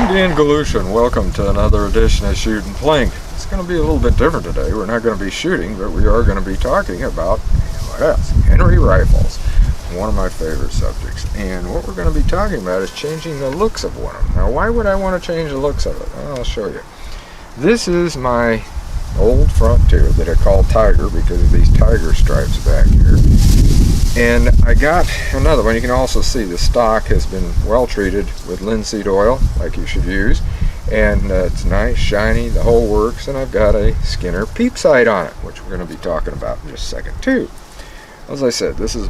Dan Galusha, welcome to another edition of Shooting Plink. It's going to be a little bit different today. We're not going to be shooting, but we are going to be talking about, what else? Henry rifles, one of my favorite subjects. And what we're going to be talking about is changing the looks of one of them. Now, why would I want to change the looks of it? Well, I'll show you. This is my old Frontier that I call Tiger because of these tiger stripes back here. And I got another one. You can also see the stock has been well treated with linseed oil, like you should use. And it's nice, shiny, the whole works. And I've got a Skinner peep sight on it, which we're going to be talking about in just a second too. As I said, this was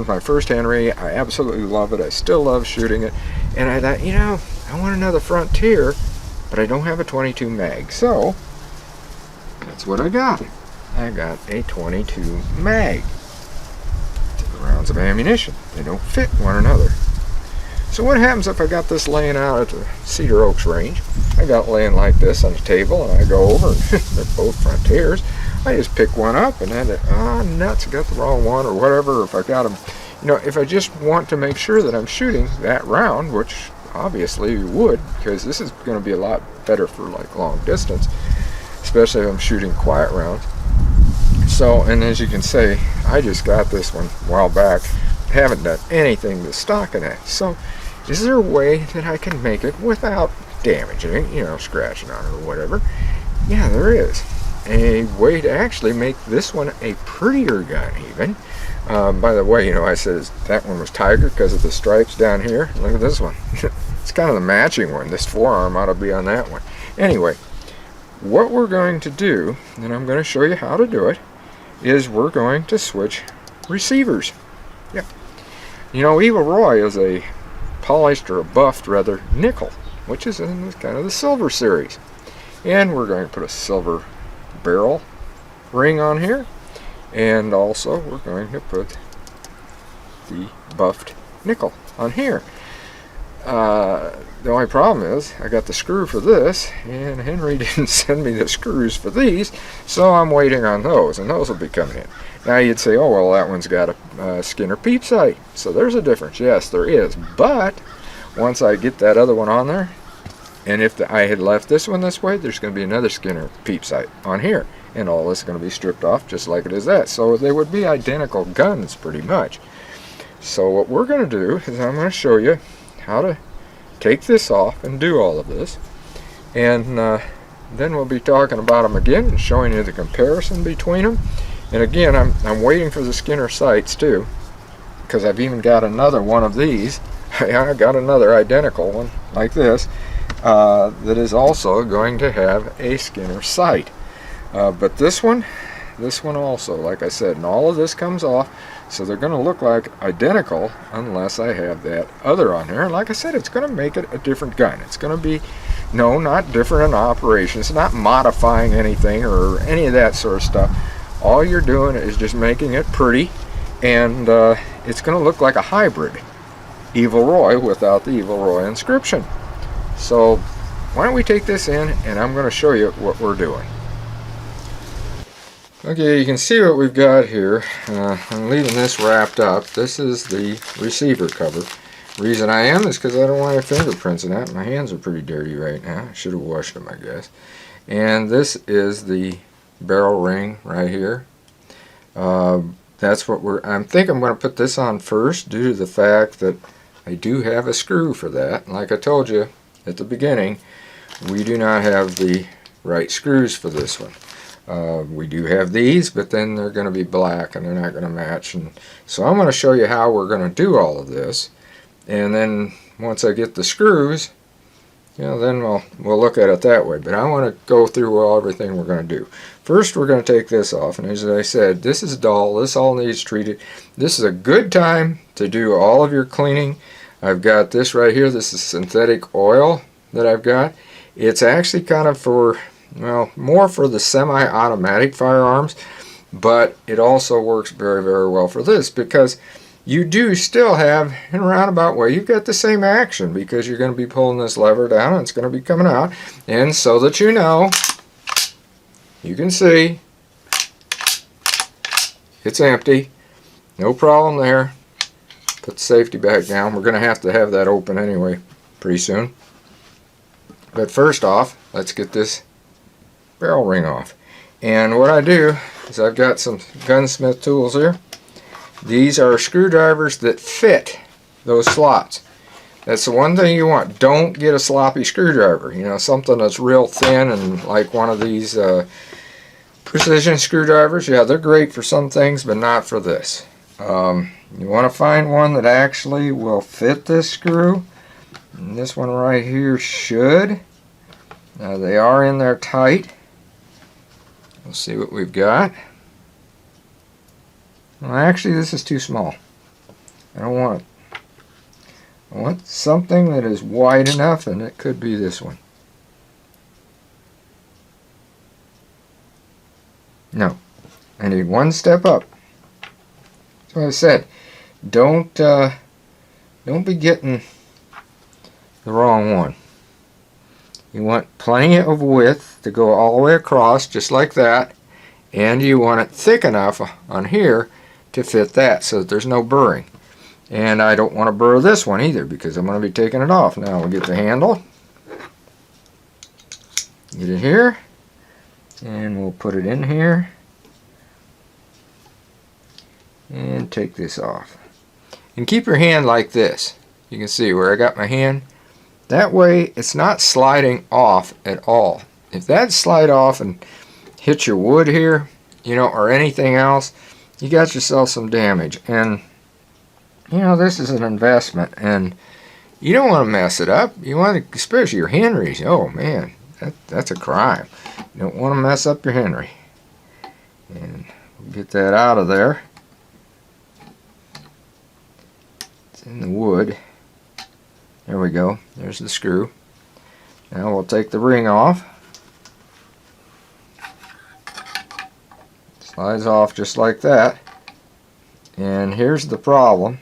my first Henry. I absolutely love it. I still love shooting it. And I thought, I want another Frontier, but I don't have a 22 mag. So that's what I got. I got a 22 mag. Rounds of ammunition. They don't fit one another. So what happens if I got this laying out at the Cedar Oaks range? I got it laying like this on the table, and I go over, and they're both Frontiers. I just pick one up, and then, nuts, I got the wrong one, or whatever. If I got them, if I just want to make sure that I'm shooting that round, which obviously you would, because this is going to be a lot better for like long distance, especially if I'm shooting quiet rounds. So, and as you can see, I just got this one a while back. Haven't done anything to stocking it. So, is there a way that I can make it without damaging it, scratching on it or whatever? Yeah, there is. A way to actually make this one a prettier gun even. By the way, I said that one was Tiger because of the stripes down here. Look at this one. It's kind of the matching one. This forearm ought to be on that one. Anyway, what we're going to do, and I'm going to show you how to do it, is we're going to switch receivers. Yep. Eagle Roy is a polished, or a buffed rather, nickel, which is in kind of the silver series. And we're going to put a silver barrel ring on here, and also we're going to put the buffed nickel on here. The only problem is I got the screw for this, and Henry didn't send me the screws for these, so I'm waiting on those, and those will be coming in. Now you'd say, oh well, that one's got a Skinner peep sight, so there's a difference. Yes, there is, but once I get that other one on there, and if I had left this one this way, there's going to be another Skinner peep sight on here, and all this is going to be stripped off just like it is that. So they would be identical guns pretty much. So what we're going to do is I'm going to show you how to take this off and do all of this, and then we'll be talking about them again and showing you the comparison between them. And again, I'm waiting for the Skinner sights too, because I've even got another one of these. I got another identical one like this that is also going to have a Skinner sight, but this one also, like I said, and all of this comes off, so they're going to look like identical unless I have that other on there. And like I said, it's going to make it a different gun. It's going to be, no, not different in operation. It's not modifying anything or any of that sort of stuff. All you're doing is just making it pretty, and it's going to look like a hybrid Eagle Roy without the Eagle Roy inscription. So why don't we take this in, and I'm going to show you what we're doing. Okay, you can see what we've got here. I'm leaving this wrapped up. This is the receiver cover. Reason I am is because I don't want any fingerprints in that. My hands are pretty dirty right now. I should have washed them, I guess. And this is the barrel ring right here. That's what I think I'm going to put this on first due to the fact that I do have a screw for that. And like I told you at the beginning, we do not have the right screws for this one. We do have these, but then they're going to be black and they're not going to match. And so I'm going to show you how we're going to do all of this, and then once I get the screws, then we'll look at it that way. But I want to go through everything we're going to do. First, we're going to take this off, and as I said, this is dull. This all needs treated. This is a good time to do all of your cleaning. I've got this right here. This is synthetic oil that I've got. It's actually kind of for, well, more for the semi-automatic firearms, but it also works very, very well for this, because you do still have, in a roundabout way, you've got the same action, because you're going to be pulling this lever down and it's going to be coming out. And so that you can see it's empty, no problem there. Put the safety back down. We're going to have that open anyway pretty soon. But first off, let's get this barrel ring off. And what I do is I've got some gunsmith tools here. These are screwdrivers that fit those slots. That's the one thing you want. Don't get a sloppy screwdriver. You know, something that's real thin and like one of these precision screwdrivers. Yeah, they're great for some things, but not for this. You want to find one that actually will fit this screw. And this one right here should. They are in there tight. We'll see what we've got. Well, actually, this is too small. I don't want it. I want something that is wide enough, and it could be this one. No, I need one step up. That's what I said. Don't be getting the wrong one. You want plenty of width to go all the way across, just like that, and you want it thick enough on here to fit that, so that there's no burring. And I don't want to burr this one either, because I'm going to be taking it off. Now we'll get the handle, get it here, and we'll put it in here, and take this off. And keep your hand like this. You can see where I got my hand. That way it's not sliding off at all. If that slide off and hit your wood here, you know, or anything else, you got yourself some damage. And you know, this is an investment, and you don't want to mess it up. You want to, especially your Henrys. Oh man, that's a crime. You don't want to mess up your Henry. And we'll get that out of there. It's in the wood. There we go. There's the screw. Now we'll take the ring off. Slides off just like that. And here's the problem.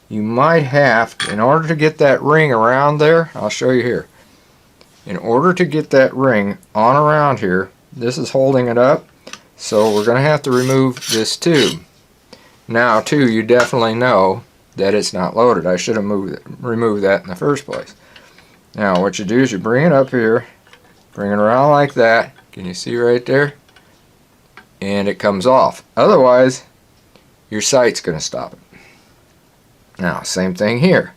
You might have to, in order to get that ring around there, I'll show you here. In order to get that ring on around here, this is holding it up, so we're going to have to remove this tube. Now, too, you definitely know that it's not loaded. I should have removed that in the first place. Now, what you do is you bring it up here, bring it around like that. Can you see right there? And it comes off. Otherwise, your sight's going to stop it. Now, same thing here.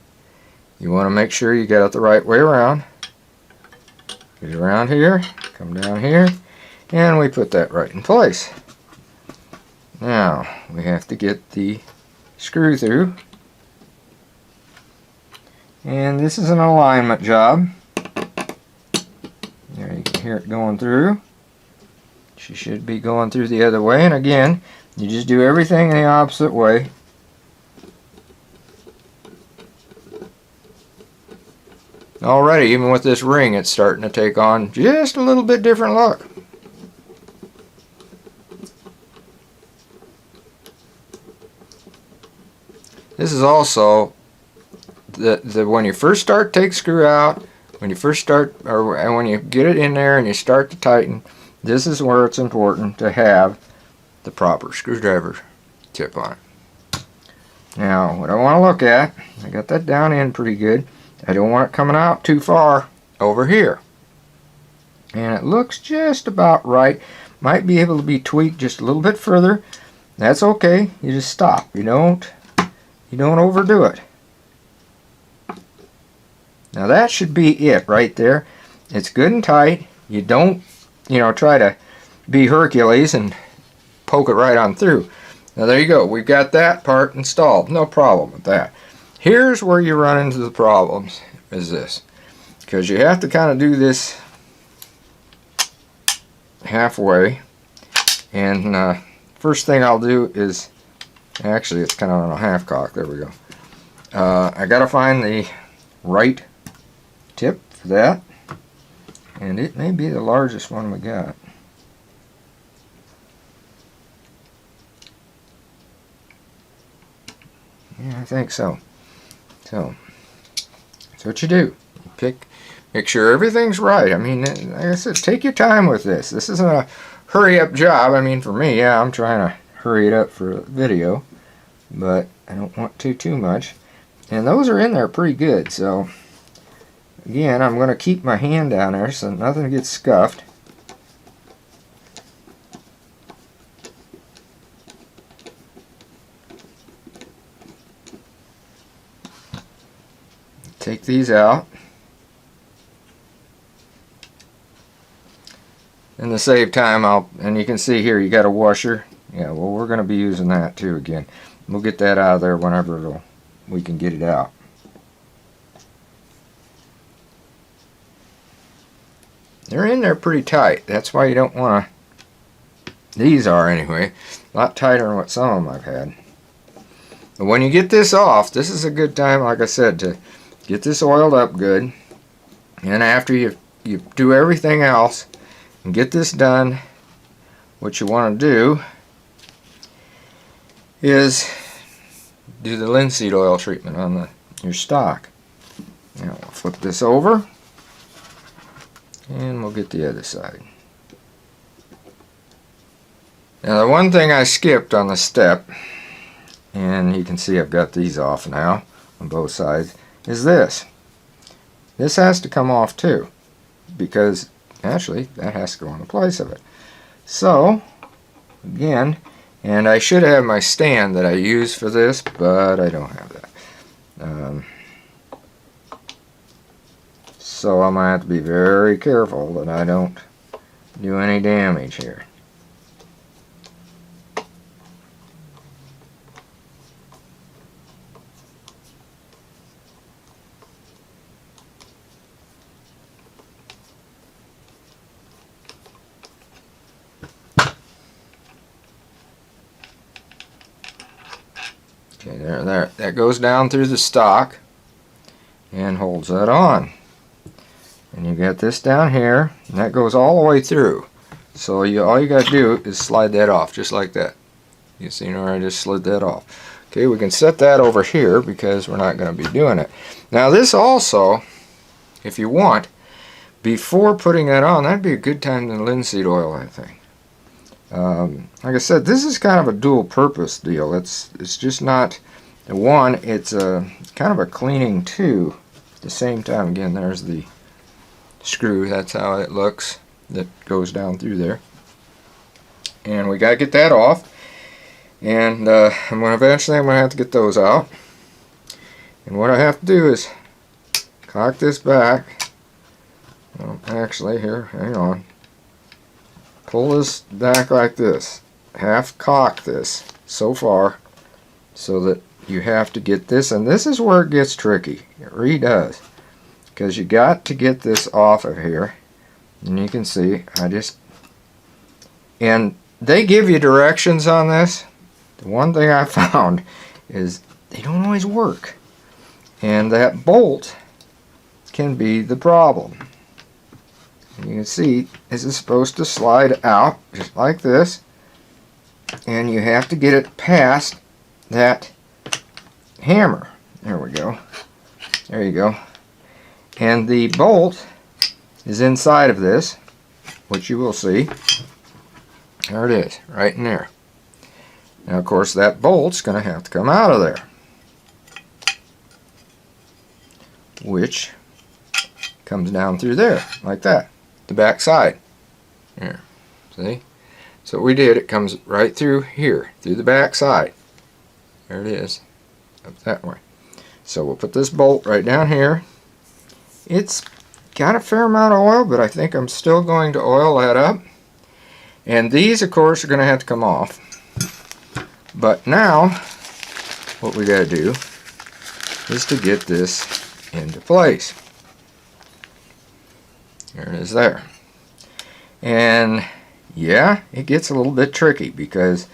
You want to make sure you get it the right way around. Get it around here, come down here, and we put that right in place. Now, we have to get the screw through. And this is an alignment job. There, you can hear it going through. She should be going through the other way, and again, you just do everything in the opposite way. Already, even with this ring, it's starting to take on just a little bit different look. This is also the when you first start, take screw out. When you first start, or when you get it in there and you start to tighten, this is where it's important to have the proper screwdriver tip on it. Now, what I want to look at, I got that down in pretty good. I don't want it coming out too far over here. And it looks just about right. Might be able to be tweaked just a little bit further. That's okay. You just stop. You don't overdo it. Now that should be it right there. It's good and tight. You don't, try to be Hercules and poke it right on through. Now there you go. We've got that part installed. No problem with that. Here's where you run into the problems, is this. Because you have to kind of do this halfway. And first thing I'll do is, actually it's kind of on a half cock, there we go. I got to find the right tip for that. And it may be the largest one we got. Yeah, I think so. So, that's what you do. You make sure everything's right. I mean, like I said, take your time with this. This isn't a hurry-up job. I mean, for me, yeah, I'm trying to hurry it up for a video, but I don't want too much. And those are in there pretty good, so again, I'm going to keep my hand down there so nothing gets scuffed. Take these out. And to save time, and you can see here you got a washer. Yeah, well, we're going to be using that too again. We'll get that out of there whenever we can get it out. They're in there pretty tight. That's why you don't want to. These are anyway. A lot tighter than what some of them I've had. But when you get this off, this is a good time, like I said, to get this oiled up good. And after you do everything else and get this done, what you want to do is do the linseed oil treatment on your stock. Now we'll flip this over and we'll get the other side. Now the one thing I skipped on the step, and you can see I've got these off now on both sides, is this. This has to come off too, because actually that has to go in the place of it. So again, and I should have my stand that I use for this, but I don't have that. So I'm going to have to be very careful that I don't do any damage here. Okay, there. That goes down through the stock and holds that on. And you got this down here, and that goes all the way through. So all you got to do is slide that off, just like that. You see where I just slid that off. Okay, we can set that over here because we're not going to be doing it. Now this also, if you want, before putting that on, that'd be a good time to linseed oil, I think. Like I said, this is kind of a dual purpose deal. It's just not one, it's kind of a cleaning too at the same time. Again, there's the screw, that's how it looks, that goes down through there. And we got to get that off, and eventually I'm going to have to get those out. And what I have to do is cock this back. Well, actually, here, hang on. Pull this back like this. Half cock this so far, so that you have to get this, and this is where it gets tricky. It really does. Because you got to get this off of here. And you can see, and they give you directions on this. The one thing I found is they don't always work. And that bolt can be the problem. And you can see, this is supposed to slide out just like this. And you have to get it past that hammer. There we go. There you go. And the bolt is inside of this, which you will see. There it is, right in there. Now, of course, that bolt's going to have to come out of there, which comes down through there, like that, the back side. There, see? So what we did, it comes right through here, through the back side. There it is, up that way. So we'll put this bolt right down here. It's got a fair amount of oil, but I think I'm still going to oil that up. And these, of course, are going to have to come off. But now, what we got to do is to get this into place. There it is there. And yeah, it gets a little bit tricky because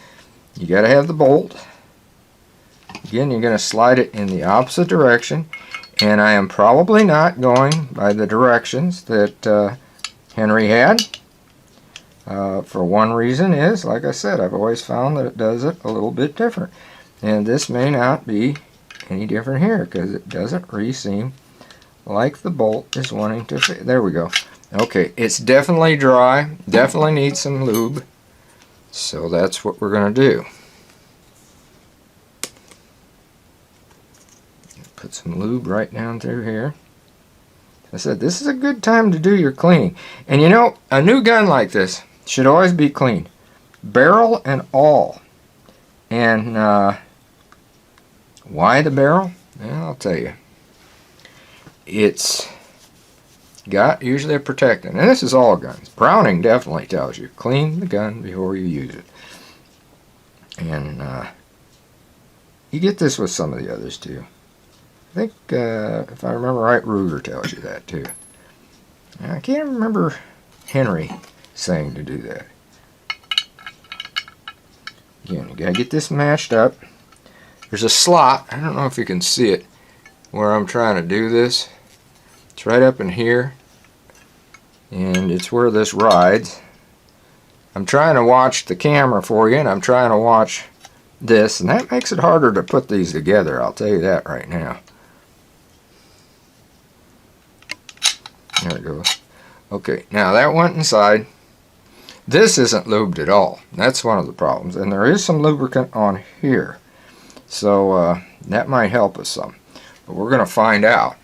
you got to have the bolt. Again, you're going to slide it in the opposite direction. And I am probably not going by the directions that Henry had. For one reason is, like I said, I've always found that it does it a little bit different. And this may not be any different here because it doesn't really seem like the bolt is wanting to fit. There we go. Okay, it's definitely dry, definitely needs some lube. So that's what we're going to do. Put some lube right down through here. I said, this is a good time to do your cleaning. And you know, a new gun like this should always be cleaned, barrel and all. And why the barrel? Well, I'll tell you. It's got usually a protectant, and this is all guns. Browning definitely tells you, clean the gun before you use it. And you get this with some of the others too. I think, if I remember right, Ruger tells you that too. I can't remember Henry saying to do that. Again, you gotta get this mashed up. There's a slot, I don't know if you can see it, where I'm trying to do this. It's right up in here, and it's where this rides. I'm trying to watch the camera for you, and I'm trying to watch this, and that makes it harder to put these together, I'll tell you that right now. There it goes. Okay, now that went inside. This isn't lubed at all. That's one of the problems, and there is some lubricant on here, so that might help us some, but we're going to find out,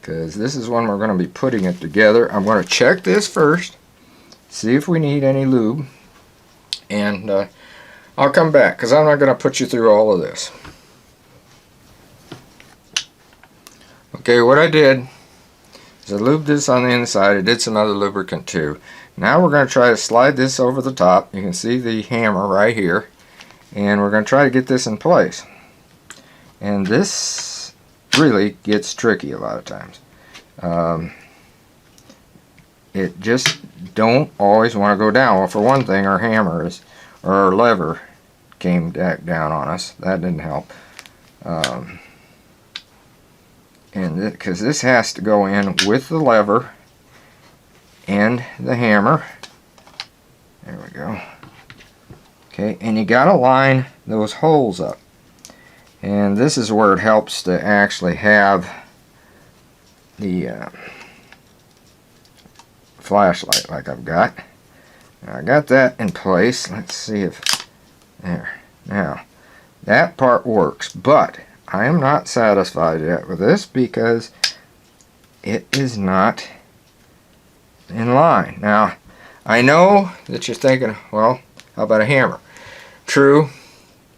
because this is when we're going to be putting it together. I'm going to check this first, see if we need any lube, and I'll come back, because I'm not going to put you through all of this. Okay, what I did is I lubed this on the inside. I did some other lubricant too. Now we're going to try to slide this over the top. You can see the hammer right here, and we're going to try to get this in place. And this really gets tricky a lot of times. It just don't always want to go down. Well, for one thing, our hammer is, or our lever came back down on us. That didn't help. And because this has to go in with the lever and the hammer. There we go. Okay, and you got to line those holes up. And this is where it helps to actually have the flashlight like I've got. Now, I got that in place. Let's see if there. Now that part works, but I am not satisfied yet with this because it is not in line. Now I know that you're thinking, well, how about a hammer? True,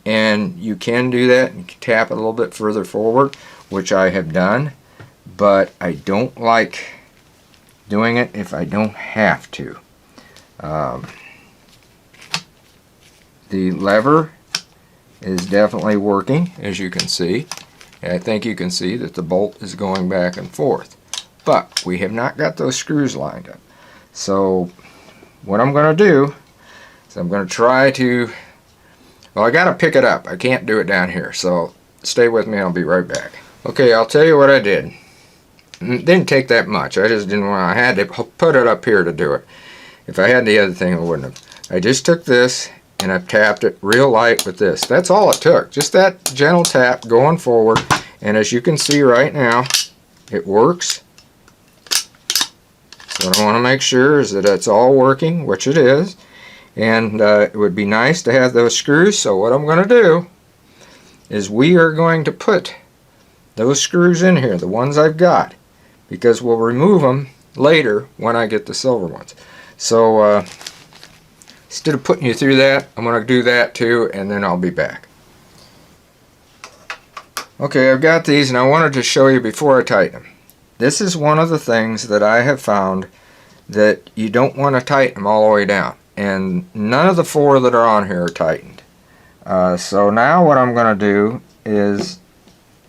and you can do that. You can tap it a little bit further forward, which I have done, but I don't like doing it if I don't have to. The lever is definitely working, as you can see. And I think you can see that the bolt is going back and forth, but we have not got those screws lined up. So what I'm going to do is I'm going to try to, well, I got to pick it up. I can't do it down here, so stay with me. I'll be right back. Okay, I'll tell you what I did. It didn't take that much. I just didn't want, I had to put it up here to do it. If I had the other thing, I wouldn't have. I just took this and I've tapped it real light with this. That's all it took. Just that gentle tap going forward. And as you can see right now, it works. So what I want to make sure is that it's all working, which it is. And it would be nice to have those screws. So what I'm going to do is we are going to put those screws in here, the ones I've got, because we'll remove them later when I get the silver ones. So instead of putting you through that, I'm going to do that too, and then I'll be back. Okay, I've got these, and I wanted to show you before I tighten them. This is one of the things that I have found that you don't want to tighten them all the way down, and none of the four that are on here are tightened. So now what I'm going to do is,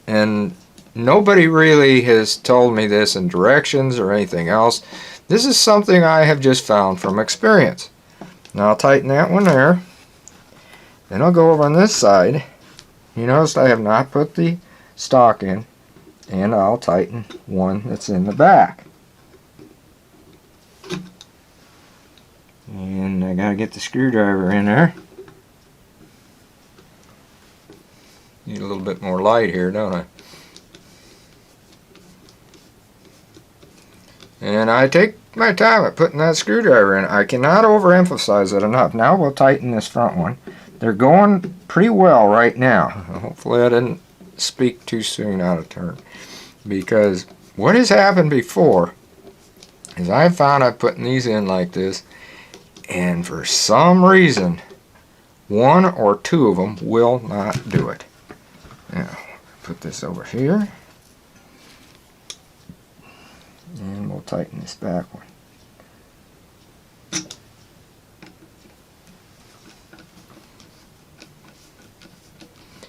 and nobody really has told me this in directions or anything else, this is something I have just found from experience. Now I'll tighten that one there. Then I'll go over on this side. You notice I have not put the stock in. And I'll tighten one that's in the back. And I gotta get the screwdriver in there. Need a little bit more light here, don't I? And I take my time at putting that screwdriver in. I cannot overemphasize it enough. Now we'll tighten this front one. They're going pretty well right now. Hopefully I didn't speak too soon out of turn, because what has happened before is I've found I'm putting these in like this, and for some reason, one or two of them will not do it. Now, put this over here, and we'll tighten this back one.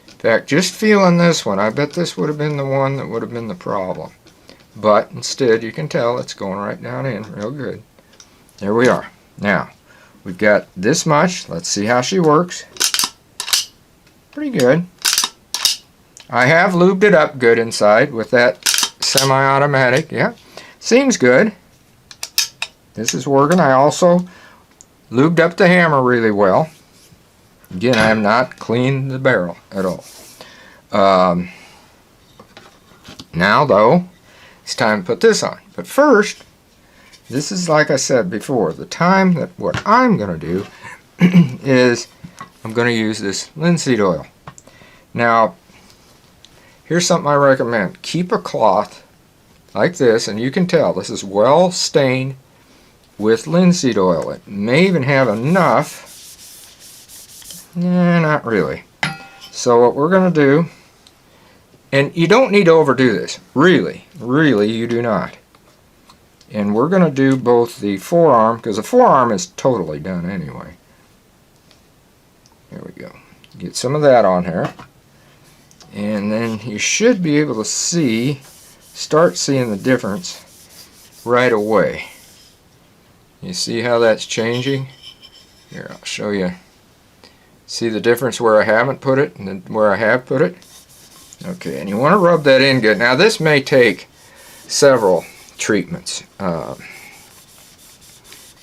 In fact, just feeling this one, I bet this would have been the one that would have been the problem. But instead, you can tell it's going right down in real good. There we are. Now, we've got this much. Let's see how she works. Pretty good. I have lubed it up good inside with that semi-automatic. Yeah, seems good. This is working. I also lubed up the hammer really well. Again, I have not cleaned the barrel at all. Now, though, it's time to put this on. But first, this is like I said before, the time that what I'm going to do is I'm going to use this linseed oil. Now, here's something I recommend. Keep a cloth like this, and you can tell this is well stained with linseed oil. It may even have enough. Nah, not really. So what we're going to do, and you don't need to overdo this. Really, you do not. And we're going to do both the forearm, because the forearm is totally done anyway. There we go. Get some of that on here. And then you should be able to start seeing the difference right away. You see how that's changing? Here, I'll show you. See the difference where I haven't put it and then where I have put it? Okay, and you want to rub that in good. Now this may take several treatments. You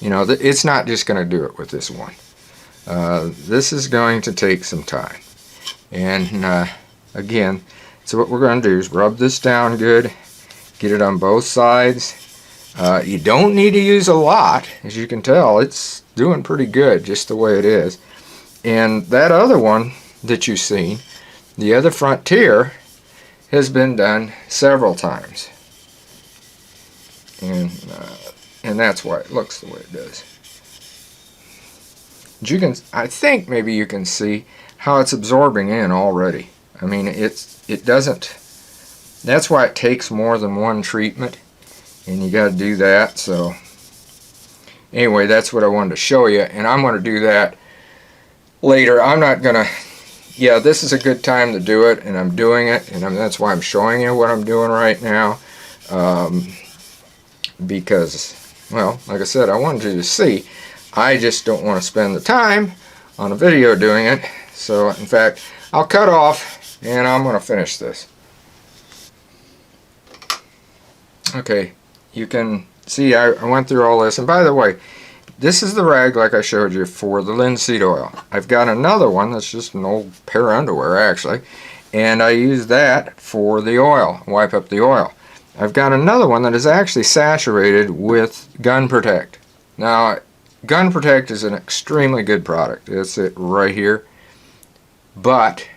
know, it's not just going to do it with this one. This is going to take some time. And again, so what we're going to do is rub this down good, get it on both sides. You don't need to use a lot. As you can tell, it's doing pretty good just the way it is. And that other one that you've seen, the other frontier, has been done several times. And that's why it looks the way it does. You can, I think maybe you can see how it's absorbing in already. I mean, it doesn't, that's why it takes more than one treatment, and you got to do that. So anyway, that's what I wanted to show you, and I'm going to do that later. I'm not going to, yeah, this is a good time to do it, and I'm doing it, and that's why I'm showing you what I'm doing right now, because, well, like I said, I wanted you to see. I just don't want to spend the time on a video doing it. So, in fact, I'll cut off, and I'm going to finish this. Okay, you can see I went through all this, and by the way, this is the rag like I showed you for the linseed oil. I've got another one that's just an old pair of underwear actually, and I use that for the oil, wipe up the oil. I've got another one that is actually saturated with Gun Protect. Now, Gun Protect is an extremely good product. It's it right here, but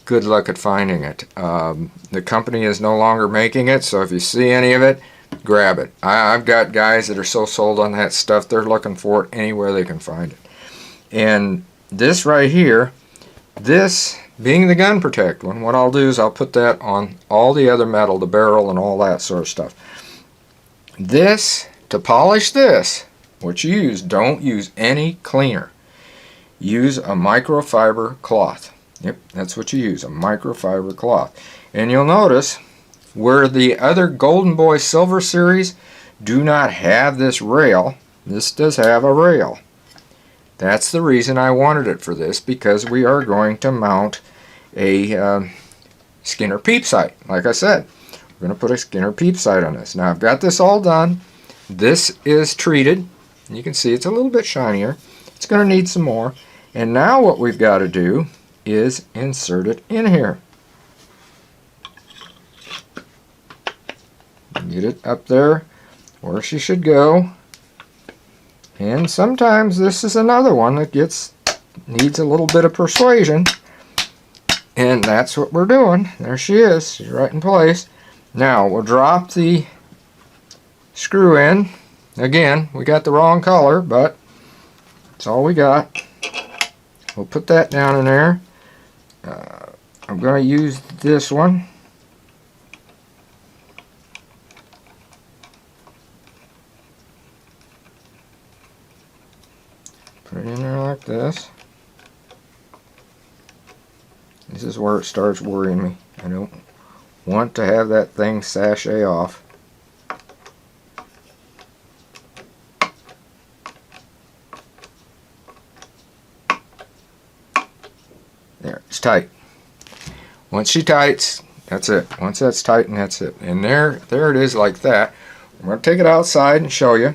good luck at finding it. The company is no longer making it, so if you see any of it, grab it. I've got guys that are so sold on that stuff, they're looking for it anywhere they can find it. And this right here, this being the Gun Protect one, what I'll do is I'll put that on all the other metal, the barrel and all that sort of stuff. This, to polish this, what you use, don't use any cleaner. Use a microfiber cloth. Yep, that's what you use, a microfiber cloth. And you'll notice where the other Golden Boy Silver Series do not have this rail, this does have a rail. That's the reason I wanted it for this, because we are going to mount a Skinner peep sight. Like I said, we're going to put a Skinner peep sight on this. Now I've got this all done. This is treated. You can see it's a little bit shinier. It's going to need some more. And now what we've got to do is insert it in here. Get it up there where she should go. And sometimes this is another one that needs a little bit of persuasion. And that's what we're doing. There she is. She's right in place. Now we'll drop the screw in. Again, we got the wrong color, but that's all we got. We'll put that down in there. I'm going to use this one. Put it in there like this. This is where it starts worrying me. I don't want to have that thing sashay off. There, it's tight. Once she tights, that's it. Once that's tight, and that's it. And there it is like that. I'm going to take it outside and show you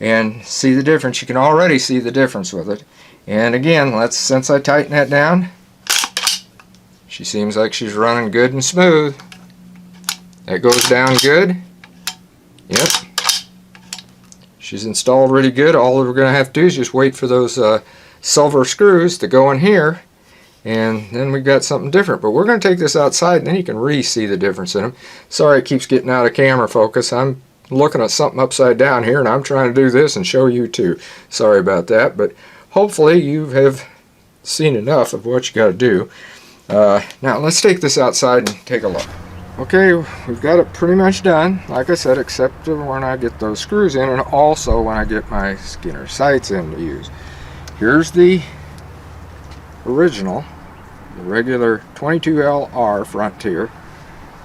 and see the difference. You can already see the difference with it. And again, since I tighten that down, she seems like she's running good and smooth. That goes down good. Yep. She's installed really good. All we're going to have to do is just wait for those silver screws to go in here, and then we've got something different. But we're going to take this outside, and then you can really see the difference in them. Sorry it keeps getting out of camera focus. I'm looking at something upside down here, and I'm trying to do this and show you too. Sorry about that, but hopefully you have seen enough of what you got to do. Now let's take this outside and take a look. Okay, we've got it pretty much done, like I said, except when I get those screws in, and also when I get my Skinner sights in to use. Here's the original, the regular 22LR Frontier,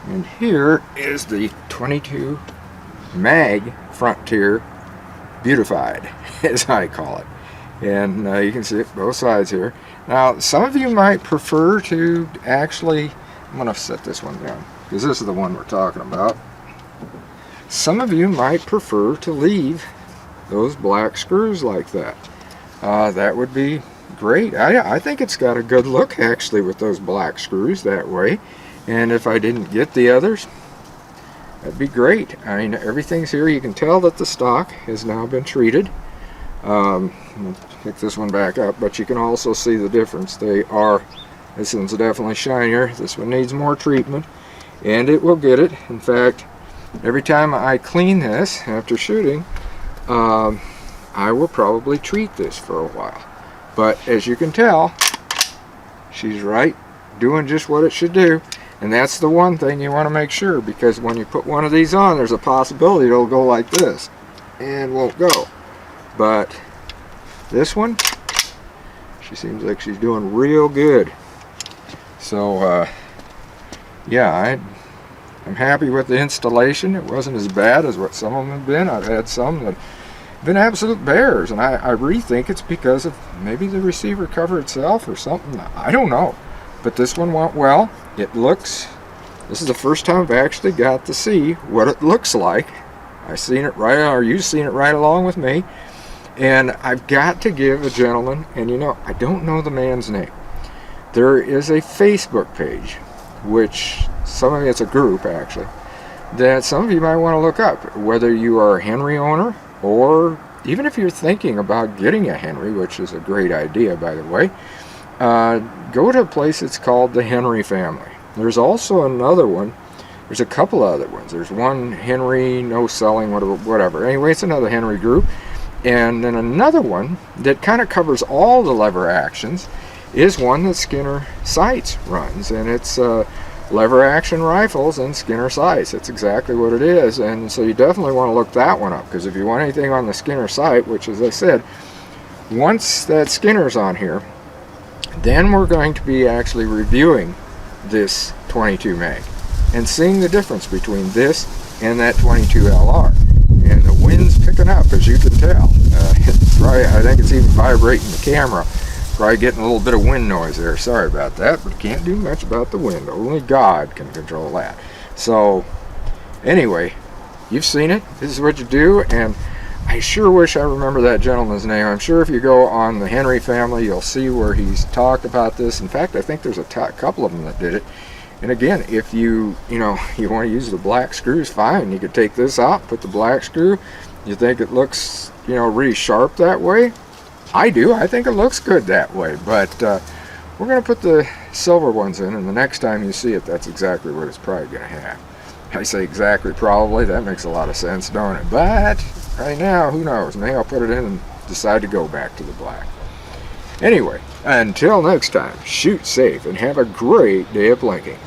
and here is the 22 Mag Frontier Beautified, as I call it. And you can see it both sides here. Now, some of you might prefer to actually, I'm going to set this one down, because this is the one we're talking about. Some of you might prefer to leave those black screws like that. That would be great. I think it's got a good look actually with those black screws that way. And if I didn't get the others, that'd be great. I mean, everything's here. You can tell that the stock has now been treated. I'll pick this one back up, but you can also see the difference. This one's definitely shinier. This one needs more treatment, and it will get it. In fact, every time I clean this after shooting, I will probably treat this for a while. But as you can tell, she's right, doing just what it should do. And that's the one thing you want to make sure, because when you put one of these on, there's a possibility it'll go like this and won't go. But this one, she seems like she's doing real good. So yeah, I'm happy with the installation. It wasn't as bad as what some of them have been. I've had some that have been absolute bears, and I really think it's because of maybe the receiver cover itself or something. I don't know. But this one went well. This is the first time I've actually got to see what it looks like. I've seen it right, or you've seen it right along with me. And I've got to give a gentleman, and you know, I don't know the man's name. There is a Facebook page, which it's a group actually, that some of you might want to look up, whether you are a Henry owner, or even if you're thinking about getting a Henry, which is a great idea, by the way. Go to a place that's called the Henry Family. There's also another one. There's a couple other ones. There's one Henry, no selling, whatever. Anyway, it's another Henry group. And then another one that kind of covers all the lever actions is one that Skinner Sights runs. And it's lever action rifles and Skinner Sights. That's exactly what it is. And so you definitely want to look that one up, because if you want anything on the Skinner Sight, which as I said, once that Skinner's on here, then we're going to be actually reviewing this 22 Mag and seeing the difference between this and that 22 LR. And the wind's picking up, as you can tell. I think it's even vibrating the camera. Probably getting a little bit of wind noise there. Sorry about that, but can't do much about the wind. Only God can control that. So anyway, you've seen it. This is what you do, and I sure wish I remember that gentleman's name. I'm sure if you go on the Henry Family, you'll see where he's talked about this. In fact, I think there's a couple of them that did it. And again, if you want to use the black screws, fine. You could take this out, put the black screw. You think it looks, really sharp that way? I do. I think it looks good that way. But we're going to put the silver ones in, and the next time you see it, that's exactly what it's probably going to have. I say exactly, probably. That makes a lot of sense, don't it? But right now, who knows? Maybe I'll put it in and decide to go back to the black. Anyway, until next time, shoot safe and have a great day of plinking.